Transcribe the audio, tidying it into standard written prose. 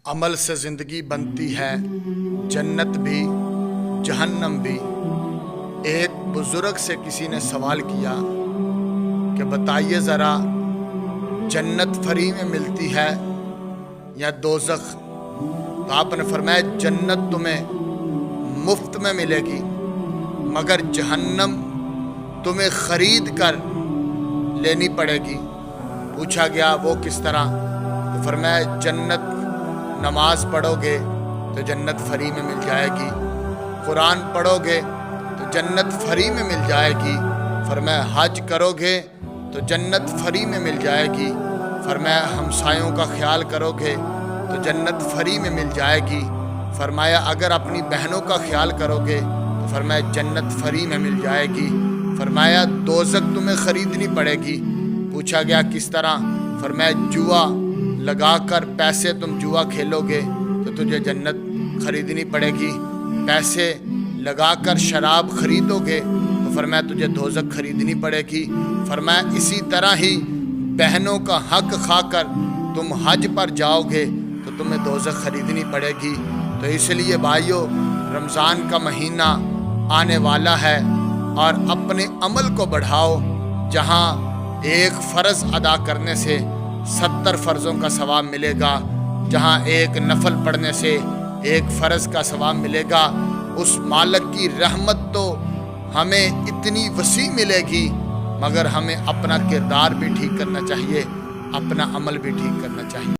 عمل سے زندگی بنتی ہے، جنت بھی جہنم بھی۔ ایک بزرگ سے کسی نے سوال کیا کہ بتائیے ذرا، جنت فری میں ملتی ہے یا دوزخ؟ تو آپ نے فرمایا جنت تمہیں مفت میں ملے گی، مگر جہنم تمہیں خرید کر لینی پڑے گی۔ پوچھا گیا وہ کس طرح؟ تو فرمایا جنت نماز پڑھو گے تو جنت فری میں مل جائے گی، قرآن پڑھو گے تو جنت فری میں مل جائے گی، فرمایا حج کرو گے تو جنت فری میں مل جائے گی، فرمایا ہمسایوں کا خیال کرو گے تو جنت فری میں مل جائے گی، فرمایا اگر اپنی بہنوں کا خیال کرو گے تو فرمایا جنت فری میں مل جائے گی، فرمایا دوزخ تمہیں خریدنی پڑے گی۔ پوچھا گیا کس طرح؟ فرمایا جوا لگا کر، پیسے تم جوا کھیلو گے تو تجھے جنت خریدنی پڑے گی، پیسے لگا کر شراب خریدو گے تو فرمایا تجھے دوزخ خریدنی پڑے گی، فرمایا اسی طرح ہی بہنوں کا حق کھا کر تم حج پر جاؤ گے تو تمہیں دوزخ خریدنی پڑے گی۔ تو اس لیے بھائیو، رمضان کا مہینہ آنے والا ہے اور اپنے عمل کو بڑھاؤ، جہاں ایک فرض ادا کرنے سے 70 فرضوں کا ثواب ملے گا، جہاں ایک نفل پڑھنے سے ایک فرض کا ثواب ملے گا، اس مالک کی رحمت تو ہمیں اتنی وسیع ملے گی، مگر ہمیں اپنا کردار بھی ٹھیک کرنا چاہیے، اپنا عمل بھی ٹھیک کرنا چاہیے۔